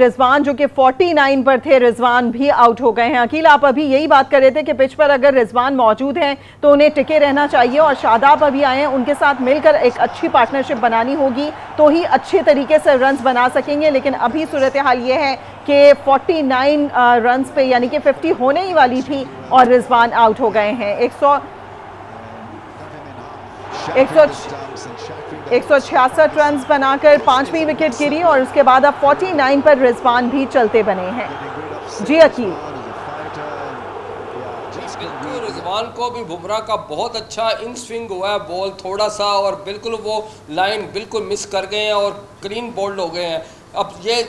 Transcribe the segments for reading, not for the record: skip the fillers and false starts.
रिजवान जो कि 49 पर थे, रिजवान भी आउट हो गए हैं। अकील, आप अभी यही बात कर रहे थे कि पिच पर अगर रिजवान मौजूद हैं तो उन्हें टिके रहना चाहिए और शादाब अभी आए हैं, उनके साथ मिलकर एक अच्छी पार्टनरशिप बनानी होगी तो ही अच्छे तरीके से रन्स बना सकेंगे। लेकिन अभी सूरत हाल ये है कि 49 रन्स पे यानी कि 50 होने ही वाली थी और रिजवान आउट हो गए हैं। 166 रन बनाकर 5वीं विकेट गिरी और उसके बाद अब 49 पर रिजवान भी चलते बने हैं। जी अकील, बिल्कुल रिजवान को भी बुमराह का बहुत अच्छा इन स्विंग हुआ है बॉल थोड़ा सा, और बिल्कुल वो लाइन बिल्कुल मिस कर गए हैं और क्लीन बोल्ड हो गए हैं। अब ये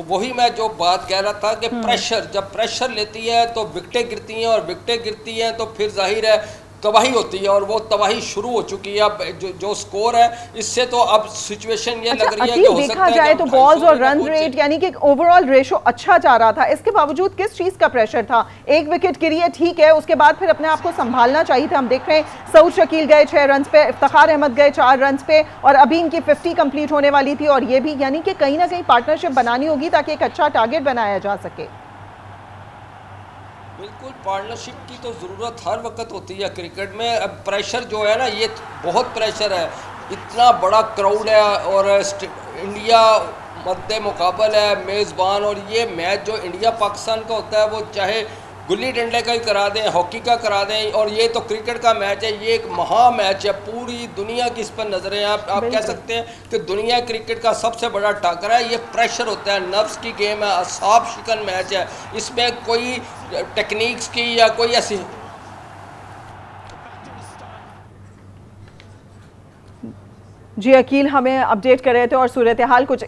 वही मैं जो बात कह रहा था कि प्रेशर, जब प्रेशर लेती है तो विकेटें गिरती हैं और विकेटें गिरती हैं तो फिर जाहिर है तबाही होती है, और वो तबाही शुरू हो चुकी है। अब जो स्कोर है इससे तो अब सिचुएशन ये लग रही है कि हो सकता है जाए तो बॉल्स और रन रेट यानी कि ओवरऑल रेशो अच्छा जा रहा था, इसके बावजूद किस चीज का प्रेशर था? एक विकेट गिरी है, ठीक है, उसके बाद फिर अपने आप को संभालना चाहिए था। हम देख रहे हैं सऊद शकील गए 6 रन पे, इफ्तिखार अहमद गए 4 रन पे और अभी इनकी 50 कंप्लीट होने वाली थी। और ये भी यानी कि कहीं ना कहीं पार्टनरशिप बनानी होगी ताकि एक अच्छा टारगेट बनाया जा सके। बिल्कुल, पार्टनरशिप की तो ज़रूरत हर वक्त होती है क्रिकेट में। अब प्रेशर जो है ना, ये बहुत प्रेशर है, इतना बड़ा क्राउड है और इंडिया मद्दे मुकाबल है मेज़बान, और ये मैच जो इंडिया पाकिस्तान का होता है वो चाहे गुल्ली डंडे का ही करा दें, हॉकी का करा दें, और ये तो क्रिकेट का मैच है, ये एक महा मैच है, पूरी दुनिया की इस पर नजरें। आप कह सकते हैं कि दुनिया क्रिकेट का सबसे बड़ा टाकर है। ये प्रेशर होता है, नर्व्स की गेम है, असाब शिकन मैच है, इसमें कोई टेक्निक्स की या कोई ऐसी। जी अकील हमें अपडेट कर रहे थे और सूरत हाल कुछ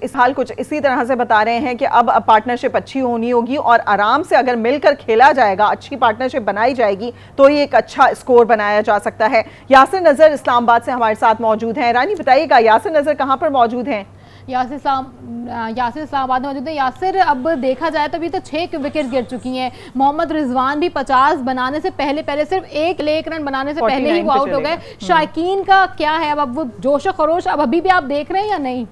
इसी तरह से बता रहे हैं कि अब पार्टनरशिप अच्छी होनी होगी और आराम से अगर मिलकर खेला जाएगा, अच्छी पार्टनरशिप बनाई जाएगी तो ये एक अच्छा स्कोर बनाया जा सकता है। यासिर नज़र इस्लामाबाद से हमारे साथ मौजूद हैं। रानी बताइएगा, यासिर नज़र कहाँ पर मौजूद हैं? यासिर इस्लामाबाद में मौजूद है। यासिर, अब देखा जाए तो अभी तो 6 विकेट गिर चुकी हैं। मोहम्मद रिजवान भी 50 बनाने से पहले सिर्फ एक रन बनाने से पहले ही वो आउट हो गए। शायकीन का क्या है अब वो जोशो खरोश अब अभी भी आप देख रहे हैं या नहीं?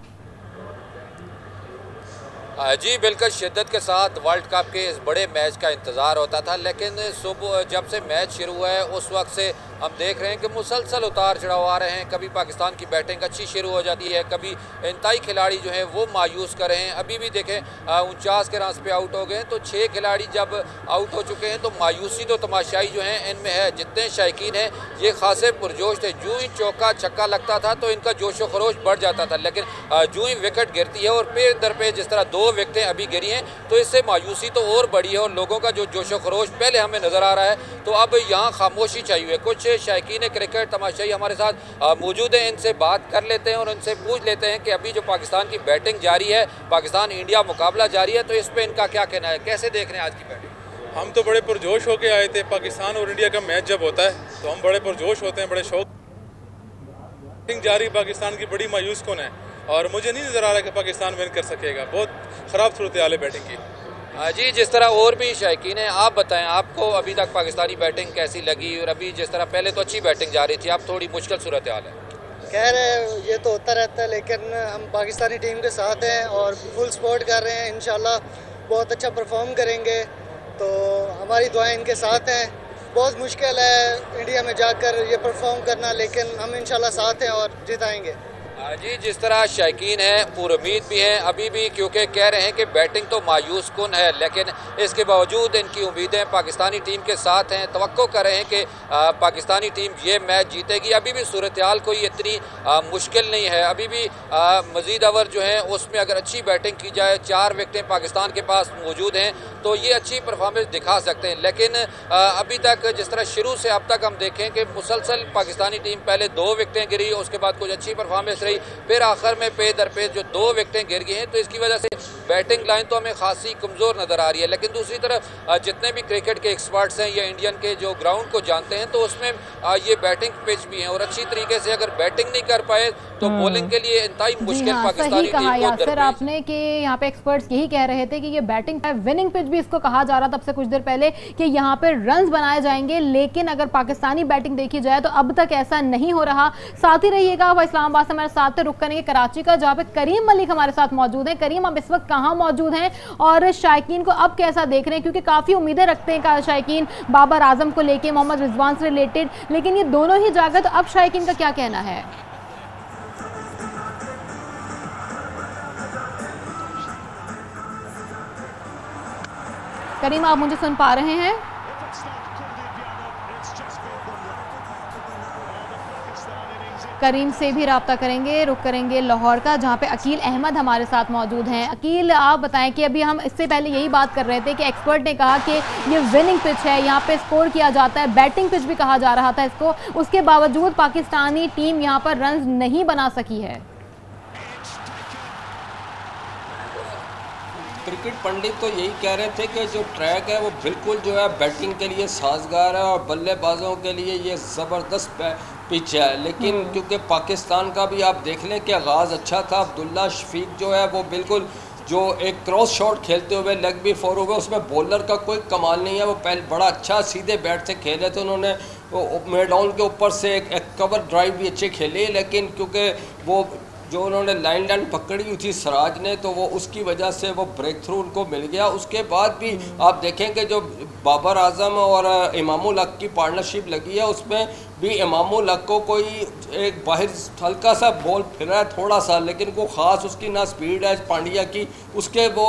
जी बिल्कुल, शिद्दत के साथ वर्ल्ड कप के इस बड़े मैच का इंतज़ार होता था, लेकिन सुबह जब से मैच शुरू हुआ है उस वक्त से हम देख रहे हैं कि मुसलसल उतार चढ़ाव आ रहे हैं। कभी पाकिस्तान की बैटिंग अच्छी शुरू हो जाती है, कभी इंतहाई खिलाड़ी जो हैं वो मायूस कर रहे हैं। अभी भी देखें 49 के रन पे आउट हो गए, तो 6 खिलाड़ी जब आउट हो चुके हैं तो मायूसी तो तमाशाई जो है इनमें है। जितने शायकीन हैं ये खासे पुरजोश थे, जो ही चौका छक्का लगता था तो इनका जोशो खरोश बढ़ जाता था, लेकिन जो ही विकेट गिरती है और पेड़ दर पे जिस तरह 2 विकेटें अभी गिरी हैं तो इससे मायूसी तो और बढ़ी है और लोगों का जो जोशो खरोश पहले हमें नज़र आ रहा है, तो अब यहाँ खामोशी चाहिए। कुछ शायकीन क्रिकेट तमाशाई हमारे साथ मौजूद हैं, इनसे बात कर लेते हैं और इनसे पूछ लेते हैं कि अभी जो पाकिस्तान की बैटिंग जारी है, पाकिस्तान इंडिया मुकाबला जारी है, तो इस पर इनका क्या कहना है, कैसे देख रहे हैं आज की बैटिंग? हम तो बड़े पुरजोश होके आए थे। पाकिस्तान और इंडिया का मैच जब होता है तो हम बड़े पुरजोश होते हैं, बड़े शौक। बैटिंग जारी पाकिस्तान की बड़ी मायूस कौन है और मुझे नहीं नज़र आ रहा कि पाकिस्तान विन कर सकेगा। बहुत ख़राब सूरत हाल है बैटिंग की। जी, जिस तरह और भी शायकीन हैं, आप बताएं आपको अभी तक पाकिस्तानी बैटिंग कैसी लगी? और अभी जिस तरह पहले तो अच्छी बैटिंग जा रही थी, अब थोड़ी मुश्किल सूरत हाल है। खैर ये तो होता रहता है, लेकिन हम पाकिस्तानी टीम के साथ हैं और फुल सपोर्ट कर रहे हैं। इंशाल्लाह बहुत अच्छा परफॉर्म करेंगे, तो हमारी दुआएं इनके साथ हैं। बहुत मुश्किल है इंडिया में जाकर ये परफॉर्म करना, लेकिन हम इंशाल्लाह साथ हैं और जिताएंगे। जी, जिस तरह शायकीन हैं पूरी उम्मीद भी हैं अभी भी, क्योंकि कह रहे हैं कि बैटिंग तो मायूस कुन है, लेकिन इसके बावजूद इनकी उम्मीदें पाकिस्तानी टीम के साथ हैं। तवक्को कर रहे हैं कि पाकिस्तानी टीम ये मैच जीतेगी। अभी भी सूरत हाल कोई इतनी मुश्किल नहीं है, अभी भी मज़ीद ओवर जो हैं उसमें अगर अच्छी बैटिंग की जाए, 4 विकेटें पाकिस्तान के पास मौजूद हैं तो ये अच्छी परफॉर्मेंस दिखा सकते हैं। लेकिन अभी तक जिस तरह शुरू से अब तक हम देखें कि मुसलसल पाकिस्तानी टीम पहले 2 विकेटें गिरी, उसके बाद कुछ अच्छी परफॉर्मेंस रही, फिर आखिर में पे दर पे जो 2 विकेटें गिर गई हैं, तो इसकी वजह से बैटिंग लाइन तो हमें खासी कमज़ोर नज़र आ रही है। लेकिन दूसरी तरफ जितने भी क्रिकेट के एक्सपर्ट्स हैं या इंडियन के जो ग्राउंड को जानते हैं, तो उसमें ये बैटिंग पिच भी है और अच्छी तरीके से अगर बैटिंग नहीं कर पाए तो बॉलिंग के लिए इंतहाई मुश्किल पाकिस्तानी टीम को यासिर आपने कि यहाँ पे एक्सपर्ट्स यही कह रहे थे कि ये बैटिंग विनिंग पिच भी इसको कहा जा रहा था तब से कुछ देर पहले कि यहाँ पे रन्स बनाए जाएंगे, लेकिन अगर पाकिस्तानी बैटिंग देखी जाए तो अब तक ऐसा नहीं हो रहा। साथ ही रहिएगा, वह इस्लामाबाद से हमारे साथ रुक करेंगे कराची का, जहाँ पे करीम मलिक हमारे साथ मौजूद हैं। करीम, आप इस वक्त कहाँ मौजूद हैं और शायकीन को अब कैसा देख रहे हैं, क्योंकि काफ़ी उम्मीदें रखते हैं शायकीन बाबर आजम को लेके, मोहम्मद रिजवान से रिलेटेड, लेकिन ये दोनों ही जागा, तो अब शायकीन का क्या कहना है? करीम, आप मुझे सुन पा रहे हैं? करीम से भी रब्ता करेंगे, रुक करेंगे लाहौर का, जहाँ पे अकील अहमद हमारे साथ मौजूद हैं। अकील, आप बताएं कि अभी हम इससे पहले यही बात कर रहे थे कि एक्सपर्ट ने कहा कि ये विनिंग पिच है, यहाँ पे स्कोर किया जाता है, बैटिंग पिच भी कहा जा रहा था इसको, उसके बावजूद पाकिस्तानी टीम यहाँ पर रन नहीं बना सकी है। क्रिकेट पंडित तो यही कह रहे थे कि जो ट्रैक है वो बिल्कुल जो है बैटिंग के लिए साजगार है और बल्लेबाजों के लिए ये ज़बरदस्त पिच है, लेकिन क्योंकि पाकिस्तान का भी आप देख लें कि आगाज़ अच्छा था। अब्दुल्ला शफीक जो है वो बिल्कुल जो एक क्रॉस शॉट खेलते हुए लेग भी फोर हुए, उसमें बॉलर का कोई कमाल नहीं है। वो पहले बड़ा अच्छा सीधे बैट से खेले थे उन्होंने, वो मेडाउन के ऊपर से एक कवर ड्राइव भी अच्छे खेले, लेकिन क्योंकि वो जो उन्होंने लाइन पकड़ी हुई थी सिराज ने, तो वो उसकी वजह से वो ब्रेक थ्रू उनको मिल गया। उसके बाद भी आप देखेंगे जो बाबर आजम और इमामुल हक की पार्टनरशिप लगी है, उसमें भी इमामुल हक को कोई एक बाहर हल्का सा बॉल फिर रहा है थोड़ा सा, लेकिन वो ख़ास उसकी ना स्पीड है पांड्या की, उसके वो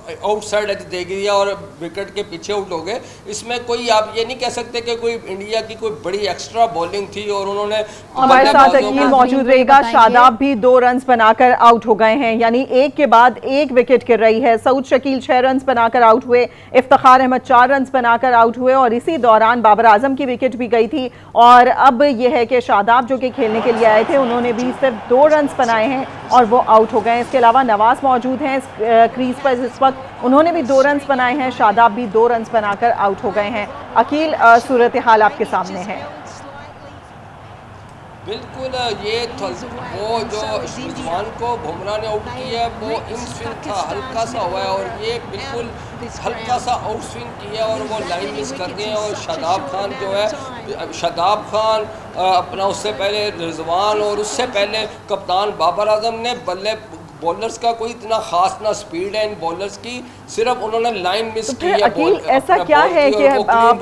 आउटसाइड एज दे दिया और विकेट के पीछे आउट हो गए। इसमें कोई आप ये नहीं कह सकते कि कोई इंडिया की कोई बड़ी एक्स्ट्रा बॉलिंग थी और उन्होंने। हमारे साथ अकील मौजूद रहेगा। शादाब भी 2 रन बनाकर आउट हो गए हैं, यानी एक के बाद एक विकेट गिर रही है। सऊद शकील 6 रन बनाकर आउट हुए, इफ्तिखार अहमद 4 रन बनाकर आउट हुए और इसी दौरान बाबर आजम की विकेट भी गई थी। और अब यह है कि शादाब जो कि खेलने के लिए आए थे, उन्होंने भी सिर्फ 2 रन बनाए हैं और वो आउट हो गए। इसके अलावा नवाज मौजूद हैं क्रीज पर इस वक्त, उन्होंने भी 2 रन बनाए हैं। शादाब भी 2 रन बनाकर आउट हो गए हैं। अकील, सूरत हाल आपके सामने है। बिल्कुल, ये वो जो रिजवान को बुमराह ने आउट किया है वो इन स्विंग था, हल्का सा हुआ है और ये बिल्कुल हल्का सा आउट स्विंग किया और वो लाइन मिस कर गए। और शादाब खान जो है, शादाब खान अपना उससे पहले रिजवान और उससे पहले कप्तान बाबर आजम ने बल्ले बॉलर्स का कोई इतना खास ना स्पीड है इन बॉलर्स की, सिर्फ उन्होंने लाइन मिस की है। अकील, ऐसा क्या है कि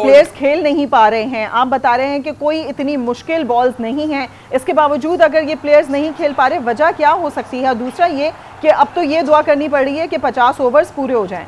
प्लेयर्स खेल नहीं पा रहे हैं? आप बता रहे हैं कि कोई इतनी मुश्किल बॉल्स नहीं हैं, इसके बावजूद अगर ये प्लेयर्स नहीं खेल पा रहे, वजह क्या हो सकती है? दूसरा ये कि अब तो ये दुआ करनी पड़ रही है कि 50 ओवर्स पूरे हो जाएं।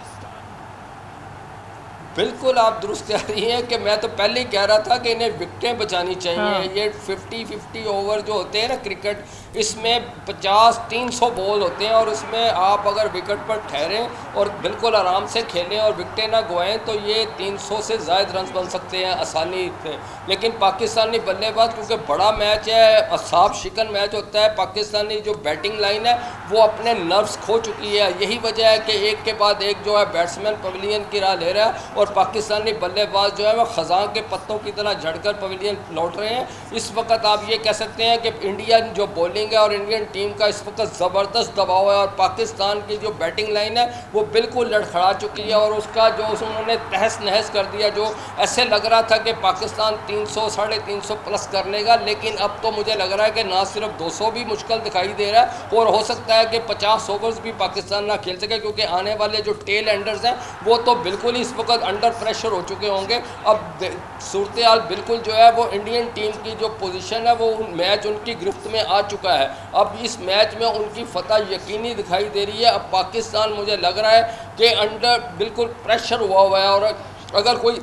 बिल्कुल आप दुरुस्त कह रही हैं कि मैं तो पहले ही कह रहा था कि इन्हें विकेटें बचानी चाहिए। हाँ। ये 50-50 ओवर जो होते हैं ना क्रिकेट, इसमें 50-300 बॉल होते हैं और इसमें आप अगर विकेट पर ठहरें और बिल्कुल आराम से खेलें और विकेटें ना गवाएं तो ये 300 से ज़्यादा रन बन सकते हैं आसानी से। लेकिन पाकिस्तानी बल्लेबाज, क्योंकि बड़ा मैच है, असाब शिकन मैच होता है, पाकिस्तानी जो बैटिंग लाइन है वो अपने नर्व्स खो चुकी है। यही वजह है कि एक के बाद एक जो है बैट्समैन पवेलियन की राह ले रहा है और पाकिस्तानी बल्लेबाज जो है वो खजां के पत्तों की तरह झड़कर पवेलियन लौट रहे हैं। इस वक्त आप ये कह सकते हैं कि इंडियन जो बॉलिंग है और इंडियन टीम का इस वक्त ज़बरदस्त दबाव है और पाकिस्तान की जो बैटिंग लाइन है वो बिल्कुल लड़खड़ा चुकी है और उसका जो उन्होंने तहस नहस कर दिया। जो ऐसे लग रहा था कि पाकिस्तान 300 350 प्लस कर लेगा, लेकिन अब तो मुझे लग रहा है कि ना सिर्फ 200 भी मुश्किल दिखाई दे रहा है और हो सकता है कि 50 ओवर्स भी पाकिस्तान ना खेल सके, क्योंकि आने वाले जो टेल एंडर्स हैं वो तो बिल्कुल ही इस वक्त अंडर प्रेशर हो चुके होंगे। अब सूरत हाल बिल्कुल जो है वो इंडियन टीम की जो पोजीशन है वो मैच उनकी गिरफ्त में आ चुका है। अब इस मैच में उनकी फतह यकीनी दिखाई दे रही है। अब पाकिस्तान मुझे लग रहा है कि अंडर बिल्कुल प्रेशर हुआ है और अगर कोई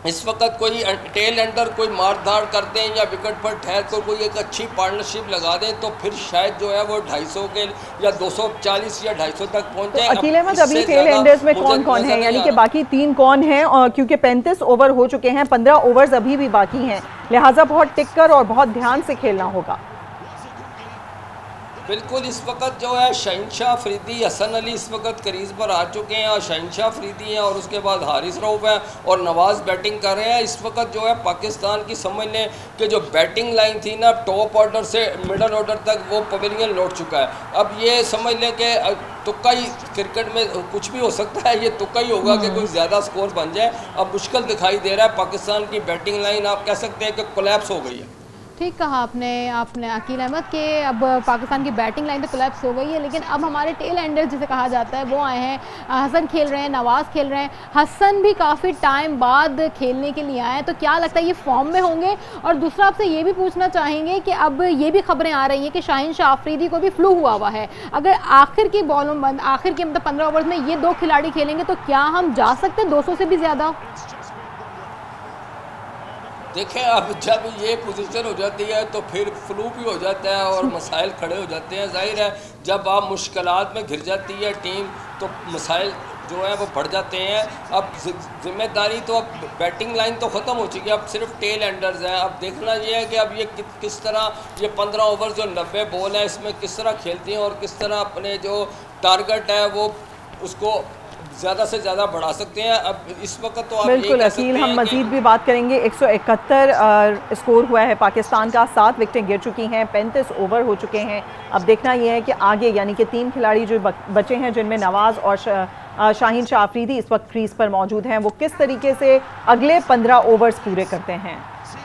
इस वक्त कोई टेल एंडर कोई मार धाड़ करते हैं या विकेट पर ठहर कर कोई एक अच्छी पार्टनरशिप लगा दें तो फिर शायद जो है वो 250 के या 240 या 250 तक पहुंच जाए। अकील अहमद, अभी टेल एंडर्स में कौन कौन है, यानी कि बाकी 3 कौन हैं? और क्योंकि 35 ओवर हो चुके हैं, 15 ओवर्स अभी भी बाकी हैं, लिहाजा बहुत टिक कर और बहुत ध्यान से खेलना होगा। बिल्कुल, इस वक्त जो है शहनशाह अफरीदी, हसन अली इस वक्त क्रीज पर आ चुके हैं और शहनशाह अफरीदी हैं और उसके बाद हारिस रऊफ है और नवाज़ बैटिंग कर रहे हैं। इस वक्त जो है पाकिस्तान की समझ लें कि जो बैटिंग लाइन थी ना टॉप ऑर्डर से मिडल ऑर्डर तक वो पवेलियन लौट चुका है। अब ये समझ लें कि तुक्का ही, क्रिकेट में कुछ भी हो सकता है, ये तुक्का ही होगा कि कोई ज़्यादा स्कोर बन जाए। अब मुश्किल दिखाई दे रहा है, पाकिस्तान की बैटिंग लाइन आप कह सकते हैं कि कोलैप्स हो गई है। ठीक कहा आपने अकील अहमद के अब पाकिस्तान की बैटिंग लाइन तो कोलैप्स हो गई है, लेकिन अब हमारे टेल एंडर जिसे कहा जाता है वो आए हैं। हसन खेल रहे हैं, नवाज़ खेल रहे हैं, हसन भी काफ़ी टाइम बाद खेलने के लिए आए हैं, तो क्या लगता है ये फॉर्म में होंगे? और दूसरा आपसे ये भी पूछना चाहेंगे कि अब ये भी खबरें आ रही हैं कि शाहीन शाह अफरीदी को भी फ्लू हुआ है। अगर आखिर की मतलब 15 ओवर्स में ये 2 खिलाड़ी खेलेंगे तो क्या हम जा सकते हैं 200 से भी ज़्यादा? देखें, अब जब ये पोजीशन हो जाती है तो फिर फ्लू भी हो जाता है और मसाइल खड़े हो जाते हैं। जाहिर है जब आप मुश्किलात में घिर जाती है टीम तो मसाइल जो है वो बढ़ जाते हैं। अब जिम्मेदारी तो अब बैटिंग लाइन तो ख़त्म हो चुकी है, अब सिर्फ टेल एंडर्स हैं। अब देखना ये है कि अब ये किस तरह ये 15 ओवर जो 90 बॉल है इसमें किस तरह खेलती हैं और किस तरह अपने जो टारगेट है वो उसको ज़्यादा से ज़्यादा बढ़ा सकते हैं। अब इस वक्त तो आप बिल्कुल अकील, हम मजीद भी बात करेंगे। 171 स्कोर हुआ है पाकिस्तान का, 7 विकेटें गिर चुकी हैं, 35 ओवर हो चुके हैं। अब देखना यह है कि आगे यानी कि 3 खिलाड़ी जो बचे हैं जिनमें नवाज़ और शाहीन शाह अफरीदी इस वक्त क्रीज पर मौजूद हैं, वो किस तरीके से अगले 15 ओवर्स पूरे करते हैं।